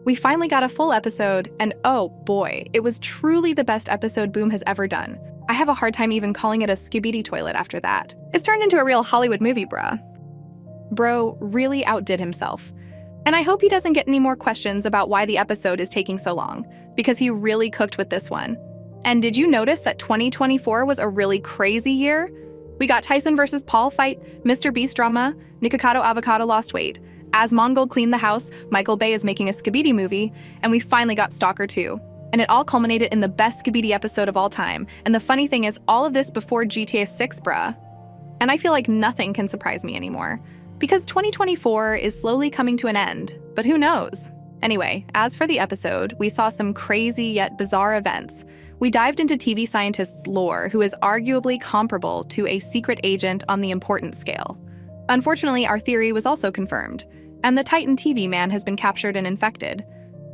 We finally got a full episode, and oh boy, it was truly the best episode Boom has ever done. I have a hard time even calling it a skibidi-toilet after that. It's turned into a real Hollywood movie, bruh. Bro really outdid himself. And I hope he doesn't get any more questions about why the episode is taking so long, because he really cooked with this one. And did you notice that 2024 was a really crazy year? We got Tyson versus Paul fight, Mr. Beast drama, Nikocado Avocado lost weight, As Mongol cleaned the house, Michael Bay is making a skibidi movie, and we finally got Stalker 2. And it all culminated in the best skibidi episode of all time. And the funny thing is, all of this before GTA 6, bruh. And I feel like nothing can surprise me anymore, because 2024 is slowly coming to an end, but who knows? Anyway, as for the episode, we saw some crazy yet bizarre events. We dived into TV scientist's lore, who is arguably comparable to a secret agent on the importance scale. Unfortunately, our theory was also confirmed, and the Titan TV man has been captured and infected.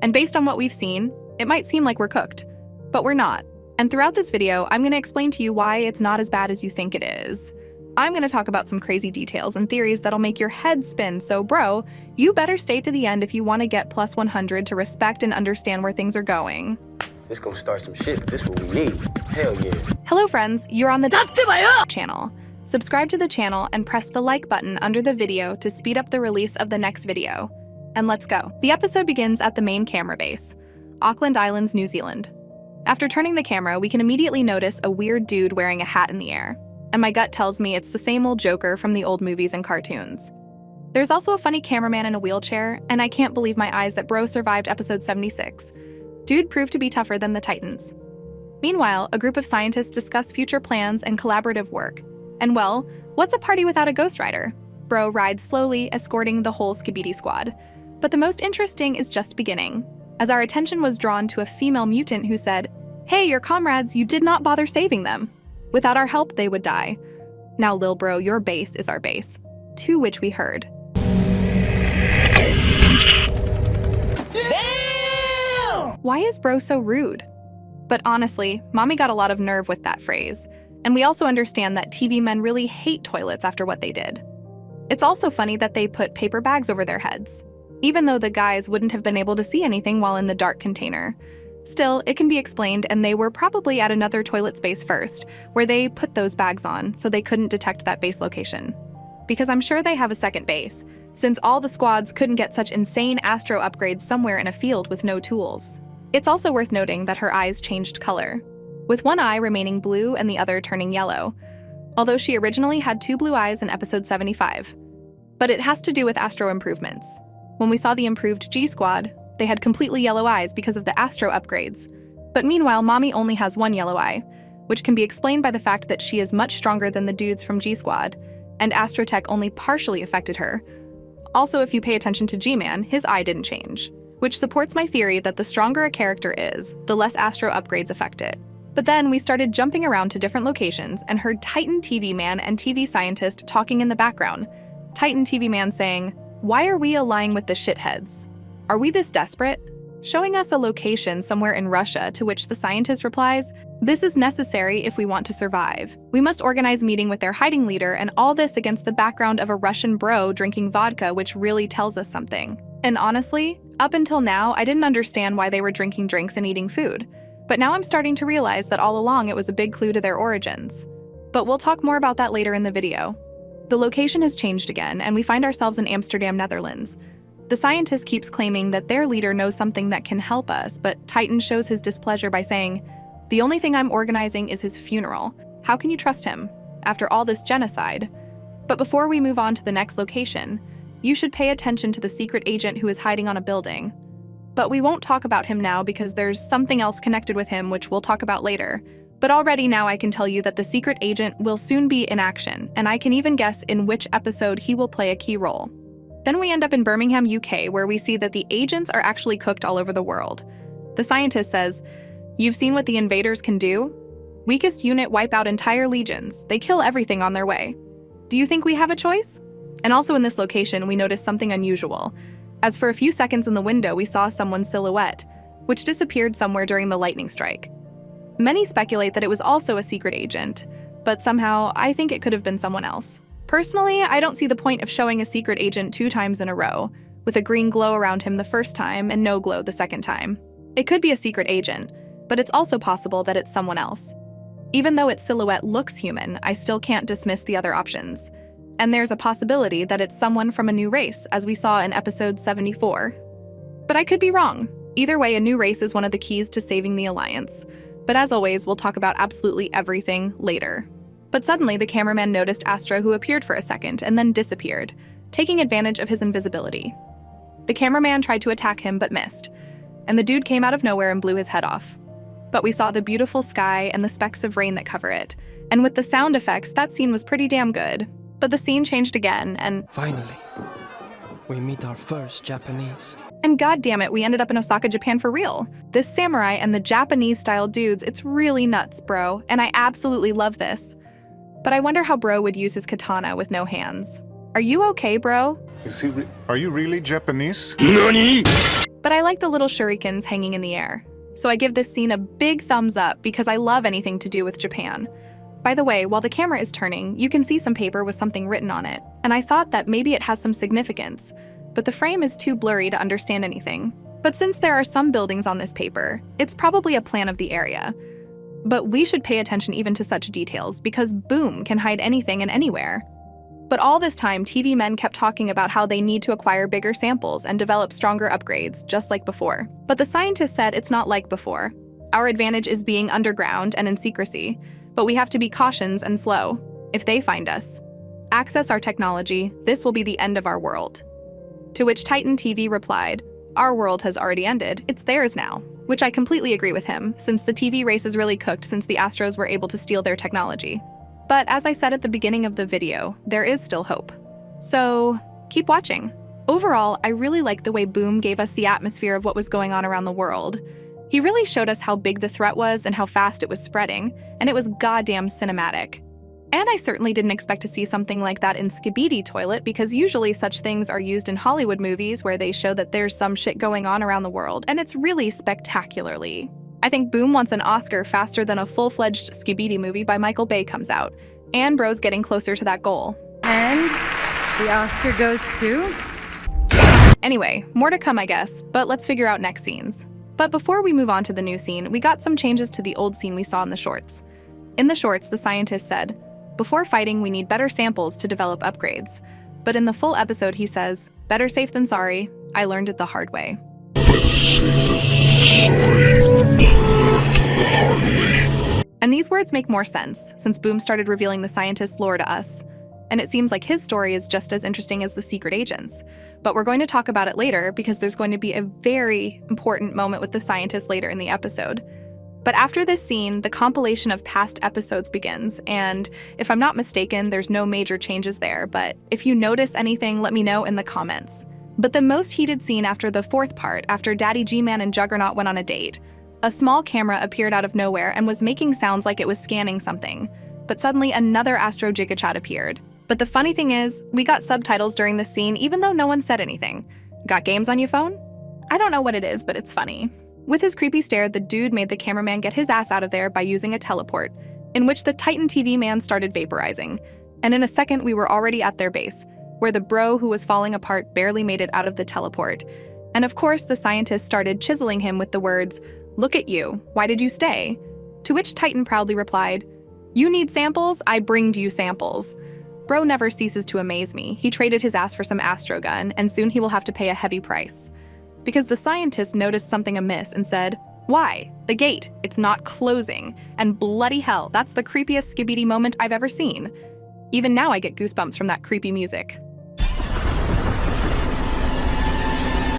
And based on what we've seen, it might seem like we're cooked, but we're not. And throughout this video, I'm going to explain to you why it's not as bad as you think it is. I'm going to talk about some crazy details and theories that'll make your head spin, so bro, you better stay to the end if you want to get plus 100 to respect and understand where things are going. This gonna start some shit, this is what we need. Hell yeah. Hello friends, you're on the channel. Subscribe to the channel and press the like button under the video to speed up the release of the next video. And let's go. The episode begins at the main camera base, Auckland Islands, New Zealand. After turning the camera, we can immediately notice a weird dude wearing a hat in the air. And my gut tells me it's the same old Joker from the old movies and cartoons. There's also a funny cameraman in a wheelchair, and I can't believe my eyes that bro survived episode 76. Dude proved to be tougher than the Titans. Meanwhile, a group of scientists discuss future plans and collaborative work. And well, what's a party without a Ghost Rider? Bro rides slowly, escorting the whole skibidi squad. But the most interesting is just beginning, as our attention was drawn to a female mutant who said, "Hey, your comrades, you did not bother saving them. Without our help, they would die. Now, lil bro, your base is our base." To which we heard, "Damn! Why is bro so rude?" But honestly, mommy got a lot of nerve with that phrase. And we also understand that TV men really hate toilets after what they did. It's also funny that they put paper bags over their heads, even though the guys wouldn't have been able to see anything while in the dark container. Still, it can be explained, and they were probably at another toilet space first, where they put those bags on so they couldn't detect that base location. Because I'm sure they have a second base, since all the squads couldn't get such insane astro upgrades somewhere in a field with no tools. It's also worth noting that her eyes changed color, with one eye remaining blue and the other turning yellow, although she originally had 2 blue eyes in episode 75. But it has to do with astro improvements. When we saw the improved G-Squad, they had completely yellow eyes because of the astro upgrades. But meanwhile, mommy only has 1 yellow eye, which can be explained by the fact that she is much stronger than the dudes from G-Squad, and astrotech only partially affected her. Also, if you pay attention to G-Man, his eye didn't change, which supports my theory that the stronger a character is, the less astro upgrades affect it. But then we started jumping around to different locations and heard Titan TV man and TV scientist talking in the background. Titan TV man saying, "Why are we allying with the shitheads? Are we this desperate?" Showing us a location somewhere in Russia, to which the scientist replies, "This is necessary if we want to survive. We must organize a meeting with their hiding leader, and all this against the background of a Russian bro drinking vodka, which really tells us something." And honestly, up until now, I didn't understand why they were drinking drinks and eating food. But now I'm starting to realize that all along it was a big clue to their origins. But we'll talk more about that later in the video. The location has changed again, and we find ourselves in Amsterdam, Netherlands. The scientist keeps claiming that their leader knows something that can help us, but Titan shows his displeasure by saying, "The only thing I'm organizing is his funeral. How can you trust him, after all this genocide?" But before we move on to the next location, you should pay attention to the secret agent who is hiding on a building. But we won't talk about him now because there's something else connected with him, which we'll talk about later. But already now I can tell you that the secret agent will soon be in action, and I can even guess in which episode he will play a key role. Then we end up in Birmingham, UK, where we see that the agents are actually cooked all over the world. The scientist says, "You've seen what the invaders can do? Weakest unit wipe out entire legions. They kill everything on their way. Do you think we have a choice?" And also in this location, we noticed something unusual, as for a few seconds in the window we saw someone's silhouette, which disappeared somewhere during the lightning strike. Many speculate that it was also a secret agent, but somehow I think it could have been someone else. Personally, I don't see the point of showing a secret agent 2 times in a row, with a green glow around him the first time and no glow the second time. It could be a secret agent, but it's also possible that it's someone else. Even though its silhouette looks human, I still can't dismiss the other options. And there's a possibility that it's someone from a new race, as we saw in episode 74. But I could be wrong. Either way, a new race is one of the keys to saving the Alliance. But as always, we'll talk about absolutely everything later. But suddenly, the cameraman noticed Astro, who appeared for a second and then disappeared, taking advantage of his invisibility. The cameraman tried to attack him but missed, and the dude came out of nowhere and blew his head off. But we saw the beautiful sky and the specks of rain that cover it, and with the sound effects, that scene was pretty damn good. But the scene changed again, and finally, we meet our first Japanese. And goddammit, we ended up in Osaka, Japan for real. This samurai and the Japanese-style dudes, it's really nuts, bro, and I absolutely love this. But I wonder how bro would use his katana with no hands. Are you okay, bro? Are you really Japanese? NANI?! But I like the little shurikens hanging in the air. So I give this scene a big thumbs up because I love anything to do with Japan. By the way, while the camera is turning, you can see some paper with something written on it, and I thought that maybe it has some significance, but the frame is too blurry to understand anything. But since there are some buildings on this paper, it's probably a plan of the area. But we should pay attention even to such details because Boom can hide anything and anywhere. But all this time, TV men kept talking about how they need to acquire bigger samples and develop stronger upgrades, just like before. But the scientists said it's not like before. Our advantage is being underground and in secrecy, but we have to be cautious and slow. If they find us, access our technology, this will be the end of our world. To which Titan TV replied, our world has already ended, it's theirs now. Which I completely agree with him, since the TV race is really cooked since the Astros were able to steal their technology. But as I said at the beginning of the video, there is still hope. So, keep watching. Overall, I really like the way Boom gave us the atmosphere of what was going on around the world. He really showed us how big the threat was and how fast it was spreading, and it was goddamn cinematic. And I certainly didn't expect to see something like that in Skibiditoilet because usually such things are used in Hollywood movies where they show that there's some shit going on around the world, and it's really spectacularly. I think Boom wants an Oscar faster than a full-fledged Skibidi movie by Michael Bay comes out, and bro's getting closer to that goal. And the Oscar goes to? Anyway, more to come I guess, but let's figure out next scenes. But before we move on to the new scene, we got some changes to the old scene we saw in the shorts. In the shorts, the scientist said, before fighting, we need better samples to develop upgrades. But in the full episode, he says, better safe than sorry. I learned it the hard way. And these words make more sense, since Boom started revealing the scientist's lore to us. And it seems like his story is just as interesting as the secret agent's. But we're going to talk about it later because there's going to be a very important moment with the scientist later in the episode. But after this scene, the compilation of past episodes begins, and if I'm not mistaken, there's no major changes there, but if you notice anything, let me know in the comments. But the most heated scene after the fourth part, after Daddy G-Man and Juggernaut went on a date, a small camera appeared out of nowhere and was making sounds like it was scanning something. But suddenly another Astro Gigachat appeared. But the funny thing is, we got subtitles during the scene even though no one said anything. Got games on your phone? I don't know what it is, but it's funny. With his creepy stare, the dude made the cameraman get his ass out of there by using a teleport, in which the Titan TV man started vaporizing. And in a second, we were already at their base, where the bro who was falling apart barely made it out of the teleport. And of course, the scientist started chiseling him with the words, "Look at you, why did you stay?" To which Titan proudly replied, "You need samples? I bringed you samples." Bro never ceases to amaze me. He traded his ass for some Astro gun, and soon he will have to pay a heavy price. Because the scientist noticed something amiss and said, "Why? The gate, it's not closing." And bloody hell, that's the creepiest skibidi moment I've ever seen. Even now I get goosebumps from that creepy music.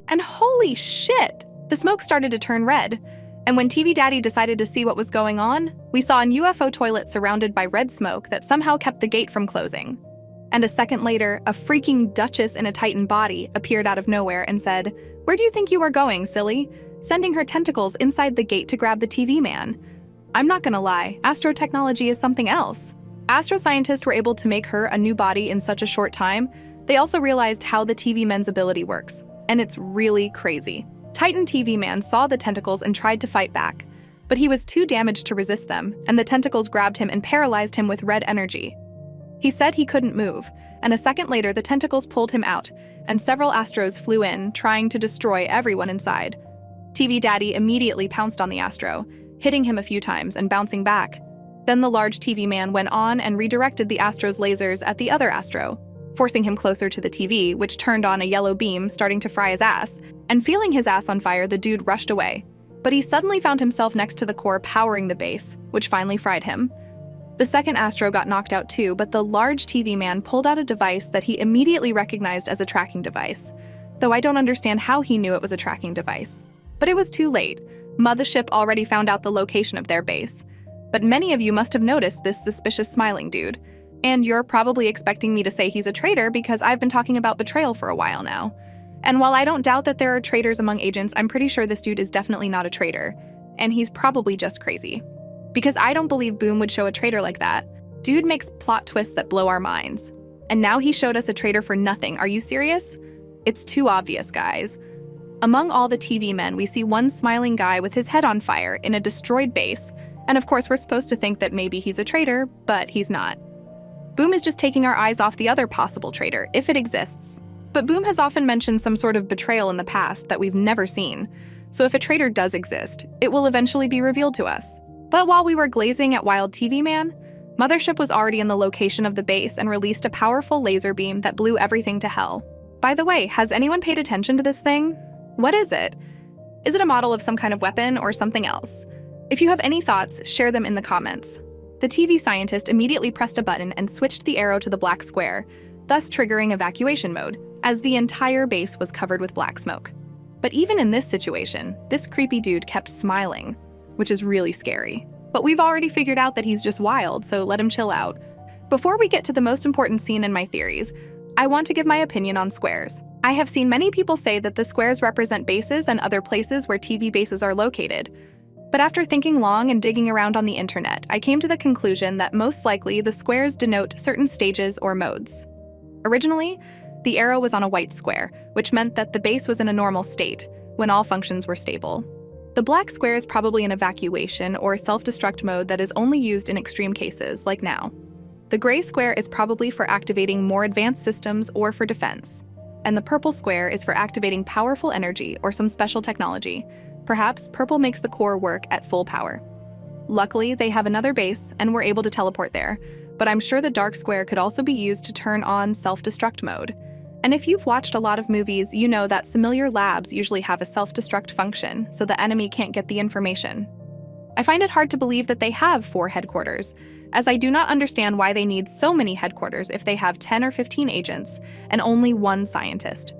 And holy shit! The smoke started to turn red. And when TV Daddy decided to see what was going on, we saw an UFO toilet surrounded by red smoke that somehow kept the gate from closing. And a second later, a freaking Duchess in a Titan body appeared out of nowhere and said, "Where do you think you are going, silly?" Sending her tentacles inside the gate to grab the TV man. I'm not gonna lie, Astro technology is something else. Astro scientists were able to make her a new body in such a short time. They also realized how the TV man's ability works, and it's really crazy. Titan TV man saw the tentacles and tried to fight back, but he was too damaged to resist them, and the tentacles grabbed him and paralyzed him with red energy. He said he couldn't move, and a second later the tentacles pulled him out, and several Astros flew in, trying to destroy everyone inside. TV Daddy immediately pounced on the Astro, hitting him a few times and bouncing back. Then the large TV man went on and redirected the Astro's lasers at the other Astro, forcing him closer to the TV, which turned on a yellow beam, starting to fry his ass. And feeling his ass on fire, the dude rushed away. But he suddenly found himself next to the core powering the base, which finally fried him. The second Astro got knocked out too, but the large TV man pulled out a device that he immediately recognized as a tracking device, though I don't understand how he knew it was a tracking device. But it was too late. Mothership already found out the location of their base. But many of you must have noticed this suspicious smiling dude. And you're probably expecting me to say he's a traitor because I've been talking about betrayal for a while now. And while I don't doubt that there are traitors among agents, I'm pretty sure this dude is definitely not a traitor. And he's probably just crazy. Because I don't believe Boom would show a traitor like that. Dude makes plot twists that blow our minds. And now he showed us a traitor for nothing. Are you serious? It's too obvious, guys. Among all the TV men, we see one smiling guy with his head on fire in a destroyed base. And of course, we're supposed to think that maybe he's a traitor, but he's not. Boom is just taking our eyes off the other possible traitor, if it exists. But Boom has often mentioned some sort of betrayal in the past that we've never seen. So if a traitor does exist, it will eventually be revealed to us. But while we were glazing at Wild TV Man, Mothership was already in the location of the base and released a powerful laser beam that blew everything to hell. By the way, has anyone paid attention to this thing? What is it? Is it a model of some kind of weapon or something else? If you have any thoughts, share them in the comments. The TV scientist immediately pressed a button and switched the arrow to the black square, thus triggering evacuation mode, as the entire base was covered with black smoke. But even in this situation, this creepy dude kept smiling, which is really scary. But we've already figured out that he's just wild, so let him chill out. Before we get to the most important scene in my theories, I want to give my opinion on squares. I have seen many people say that the squares represent bases and other places where TV bases are located. But after thinking long and digging around on the internet, I came to the conclusion that most likely the squares denote certain stages or modes. Originally, the arrow was on a white square, which meant that the base was in a normal state, when all functions were stable. The black square is probably an evacuation or self-destruct mode that is only used in extreme cases, like now. The gray square is probably for activating more advanced systems or for defense. And the purple square is for activating powerful energy or some special technology. Perhaps purple makes the core work at full power. Luckily, they have another base and we're able to teleport there, but I'm sure the dark square could also be used to turn on self-destruct mode. And if you've watched a lot of movies, you know that familiar labs usually have a self-destruct function, so the enemy can't get the information. I find it hard to believe that they have 4 headquarters, as I do not understand why they need so many headquarters if they have 10 or 15 agents and only 1 scientist.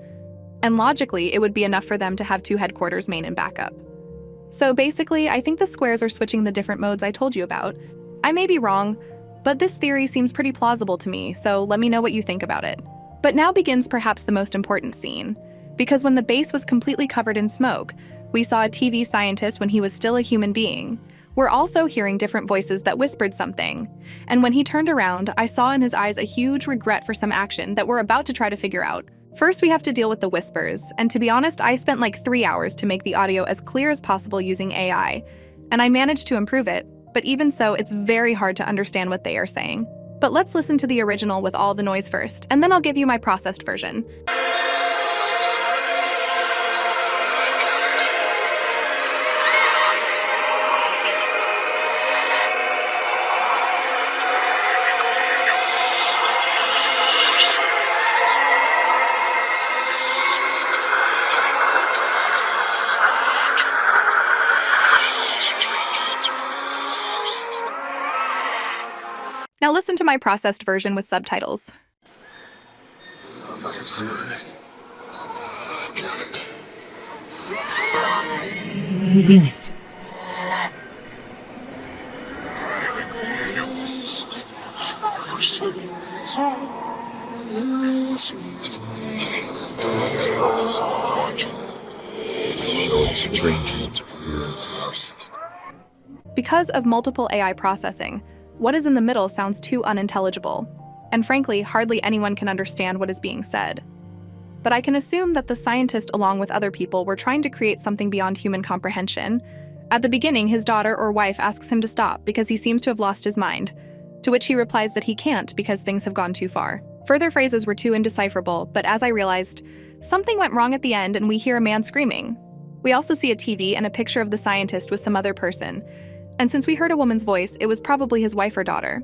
And logically, it would be enough for them to have 2 headquarters, main and backup. So basically, I think the squares are switching the different modes I told you about. I may be wrong, but this theory seems pretty plausible to me, so let me know what you think about it. But now begins perhaps the most important scene, because when the base was completely covered in smoke, we saw a TV scientist when he was still a human being. We're also hearing different voices that whispered something, and when he turned around, I saw in his eyes a huge regret for some action that we're about to try to figure out. First, we have to deal with the whispers, and to be honest, I spent like 3 hours to make the audio as clear as possible using AI, and I managed to improve it, but even so, it's very hard to understand what they are saying. But let's listen to the original with all the noise first, and then I'll give you my processed version. Now listen to my processed version with subtitles. Please. Because of multiple AI processing, what is in the middle sounds too unintelligible, and frankly, hardly anyone can understand what is being said. But I can assume that the scientist, along with other people, were trying to create something beyond human comprehension. At the beginning, his daughter or wife asks him to stop because he seems to have lost his mind, to which he replies that he can't because things have gone too far. Further phrases were too indecipherable, but as I realized, something went wrong at the end and we hear a man screaming. We also see a TV and a picture of the scientist with some other person. And since we heard a woman's voice, it was probably his wife or daughter.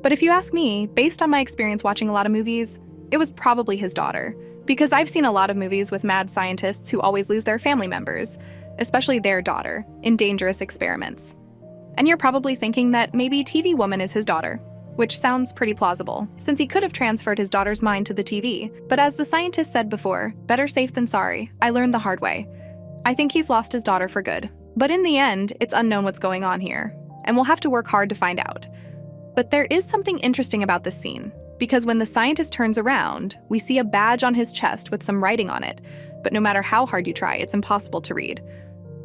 But if you ask me, based on my experience watching a lot of movies, it was probably his daughter. Because I've seen a lot of movies with mad scientists who always lose their family members, especially their daughter, in dangerous experiments. And you're probably thinking that maybe TV woman is his daughter, which sounds pretty plausible, since he could have transferred his daughter's mind to the TV. But as the scientist said before, better safe than sorry. I learned the hard way. I think he's lost his daughter for good. But in the end, it's unknown what's going on here, and we'll have to work hard to find out. But there is something interesting about this scene, because when the scientist turns around, we see a badge on his chest with some writing on it, but no matter how hard you try, it's impossible to read.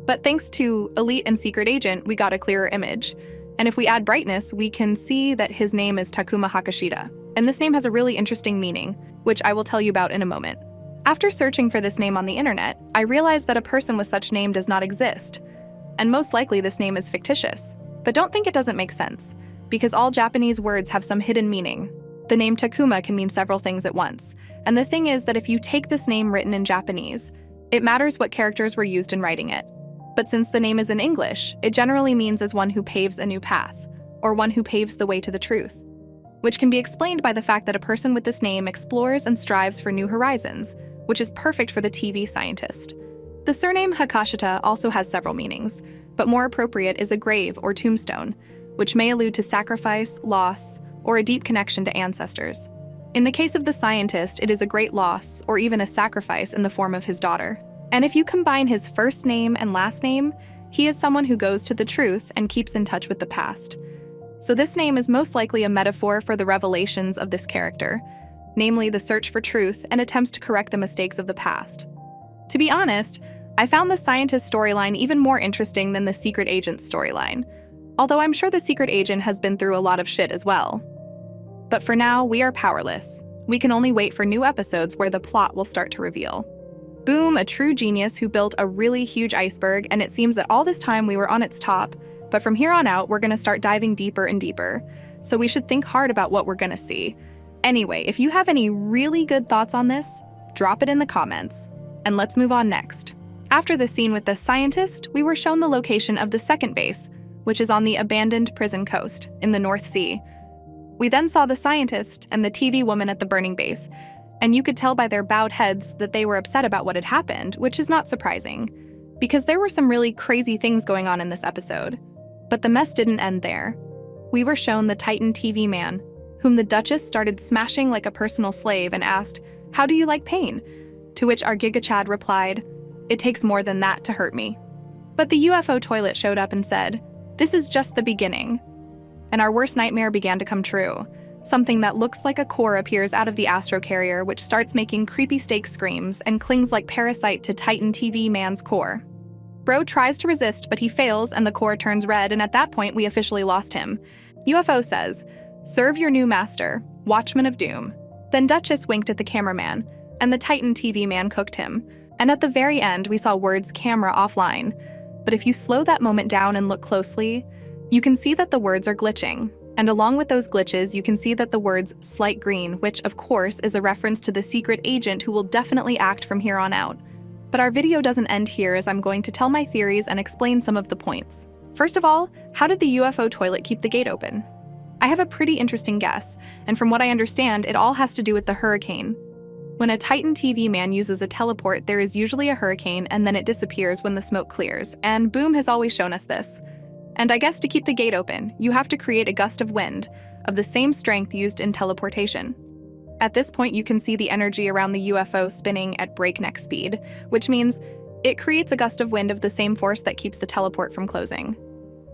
But thanks to Elite and Secret Agent, we got a clearer image. And if we add brightness, we can see that his name is Takuma Hakashida. And this name has a really interesting meaning, which I will tell you about in a moment. After searching for this name on the internet, I realized that a person with such name does not exist. And most likely this name is fictitious. But don't think it doesn't make sense, because all Japanese words have some hidden meaning. The name Takuma can mean several things at once. And the thing is that if you take this name written in Japanese, it matters what characters were used in writing it. But since the name is in English, it generally means as one who paves a new path, or one who paves the way to the truth, which can be explained by the fact that a person with this name explores and strives for new horizons, which is perfect for the TV scientist. The surname Hakashita also has several meanings, but more appropriate is a grave or tombstone, which may allude to sacrifice, loss, or a deep connection to ancestors. In the case of the scientist, it is a great loss, or even a sacrifice in the form of his daughter. And if you combine his first name and last name, he is someone who goes to the truth and keeps in touch with the past. So this name is most likely a metaphor for the revelations of this character, namely the search for truth and attempts to correct the mistakes of the past. To be honest, I found the scientist storyline even more interesting than the secret agent storyline, although I'm sure the secret agent has been through a lot of shit as well. But for now, we are powerless. We can only wait for new episodes where the plot will start to reveal. Boom, a true genius who built a really huge iceberg, and it seems that all this time we were on its top, but from here on out, we're gonna start diving deeper and deeper. So we should think hard about what we're gonna see. Anyway, if you have any really good thoughts on this, drop it in the comments. And let's move on next. After the scene with the scientist, we were shown the location of the second base, which is on the abandoned prison coast in the North Sea. We then saw the scientist and the TV woman at the burning base, and you could tell by their bowed heads that they were upset about what had happened, which is not surprising, because there were some really crazy things going on in this episode. But the mess didn't end there. We were shown the Titan TV man, whom the Duchess started smashing like a personal slave and asked, "How do you like pain?" To which our Giga Chad replied, "It takes more than that to hurt me." But the UFO toilet showed up and said, "This is just the beginning." And our worst nightmare began to come true. Something that looks like a core appears out of the astro carrier, which starts making creepy steak screams and clings like parasite to Titan TV man's core. Bro tries to resist, but he fails and the core turns red, and at that point we officially lost him. UFO says, "Serve your new master, Watchman of Doom." Then Duchess winked at the cameraman, and the Titan TV man cooked him. And at the very end, we saw words "camera" offline. But if you slow that moment down and look closely, you can see that the words are glitching. And along with those glitches, you can see that the words "slight green," which of course is a reference to the secret agent who will definitely act from here on out. But our video doesn't end here, as I'm going to tell my theories and explain some of the points. First of all, how did the UFO toilet keep the gate open? I have a pretty interesting guess, and from what I understand, it all has to do with the hurricane. When a Titan TV man uses a teleport, there is usually a hurricane and then it disappears when the smoke clears, and Boom has always shown us this. And I guess to keep the gate open, you have to create a gust of wind of the same strength used in teleportation. At this point, you can see the energy around the UFO spinning at breakneck speed, which means it creates a gust of wind of the same force that keeps the teleport from closing.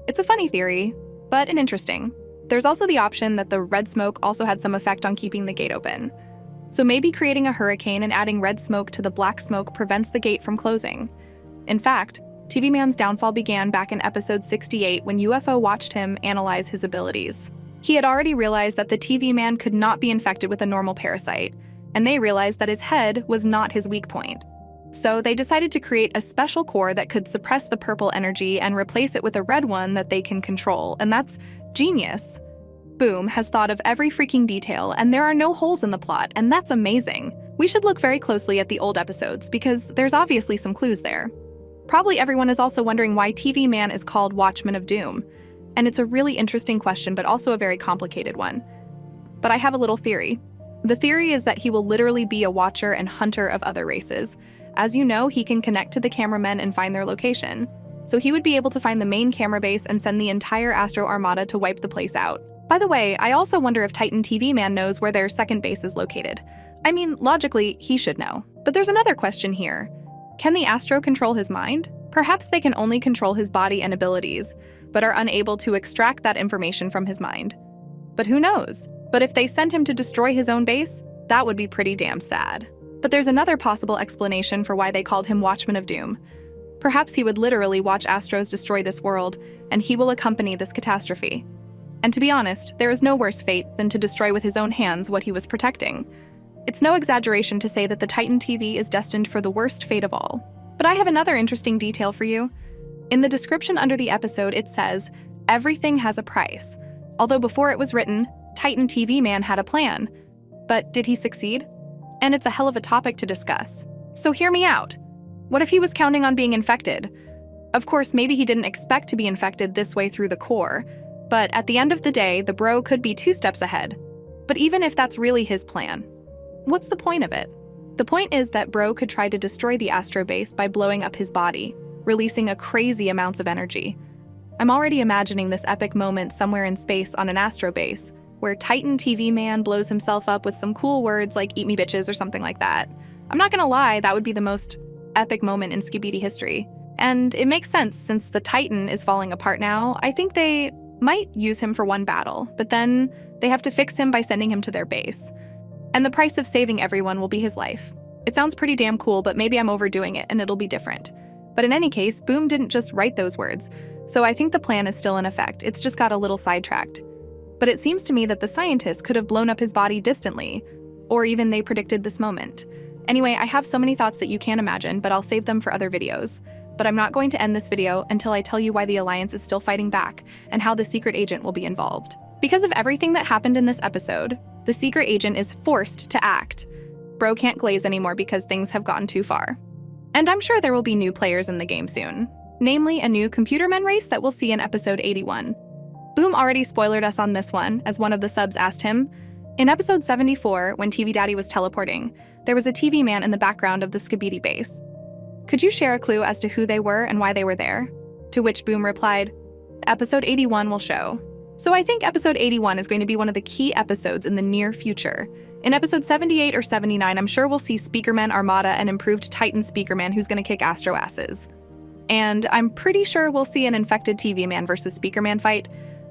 It's a funny theory, but an interesting. There's also the option that the red smoke also had some effect on keeping the gate open. So maybe creating a hurricane and adding red smoke to the black smoke prevents the gate from closing. In fact, TV Man's downfall began back in episode 68 when UFO watched him analyze his abilities. He had already realized that the TV Man could not be infected with a normal parasite, and they realized that his head was not his weak point. So they decided to create a special core that could suppress the purple energy and replace it with a red one that they can control, and that's genius. Boom has thought of every freaking detail, and there are no holes in the plot, and that's amazing. We should look very closely at the old episodes because there's obviously some clues there. Probably everyone is also wondering why TV Man is called Watchman of Doom, and it's a really interesting question but also a very complicated one. But I have a little theory. The theory is that he will literally be a watcher and hunter of other races. As you know, he can connect to the cameramen and find their location. So he would be able to find the main camera base and send the entire Astro Armada to wipe the place out. By the way, I also wonder if Titan TV Man knows where their second base is located. I mean, logically, he should know. But there's another question here. Can the Astro control his mind? Perhaps they can only control his body and abilities, but are unable to extract that information from his mind. But who knows? But if they send him to destroy his own base, that would be pretty damn sad. But there's another possible explanation for why they called him Watchman of Doom. Perhaps he would literally watch Astros destroy this world, and he will accompany this catastrophe. And to be honest, there is no worse fate than to destroy with his own hands what he was protecting. It's no exaggeration to say that the Titan TV is destined for the worst fate of all. But I have another interesting detail for you. In the description under the episode, it says, "Everything has a price." Although before it was written, Titan TV Man had a plan. But did he succeed? And it's a hell of a topic to discuss. So hear me out. What if he was counting on being infected? Of course, maybe he didn't expect to be infected this way through the core, but at the end of the day, the bro could be 2 steps ahead. But even if that's really his plan, what's the point of it? The point is that bro could try to destroy the Astro base by blowing up his body, releasing a crazy amounts of energy. I'm already imagining this epic moment somewhere in space on an Astro base, where Titan TV Man blows himself up with some cool words like "eat me bitches" or something like that. I'm not gonna lie, that would be the most epic moment in skibidi history. And it makes sense since the Titan is falling apart now. I think they might use him for one battle, but then they have to fix him by sending him to their base. And the price of saving everyone will be his life. It sounds pretty damn cool, but maybe I'm overdoing it and it'll be different. But in any case, Boom didn't just write those words, so I think the plan is still in effect. It's just got a little sidetracked. But it seems to me that the scientists could have blown up his body distantly, or even they predicted this moment. Anyway, I have so many thoughts that you can't imagine, but I'll save them for other videos. But I'm not going to end this video until I tell you why the Alliance is still fighting back and how the secret agent will be involved. Because of everything that happened in this episode, the secret agent is forced to act. Bro can't glaze anymore because things have gotten too far. And I'm sure there will be new players in the game soon, namely a new computerman race that we'll see in episode 81. Boom already spoiled us on this one, as one of the subs asked him. In episode 74, when TV Daddy was teleporting, there was a TV man in the background of the skibidi base. Could you share a clue as to who they were and why they were there? To which Boom replied, "Episode 81 will show." So I think episode 81 is going to be one of the key episodes in the near future. In episode 78 or 79, I'm sure we'll see Speakerman Armada and improved Titan Speakerman who's going to kick Astro asses. And I'm pretty sure we'll see an infected TV Man versus Speakerman fight,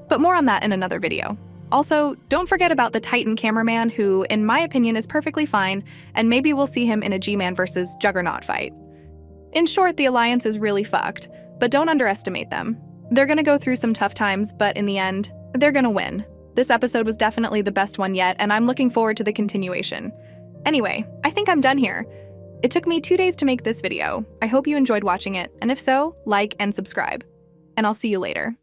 but more on that in another video. Also, don't forget about the Titan cameraman who, in my opinion, is perfectly fine, and maybe we'll see him in a G-Man versus Juggernaut fight. In short, the Alliance is really fucked, but don't underestimate them. They're gonna go through some tough times, but in the end, they're gonna win. This episode was definitely the best one yet, and I'm looking forward to the continuation. Anyway, I think I'm done here. It took me 2 days to make this video. I hope you enjoyed watching it, and if so, like and subscribe. And I'll see you later.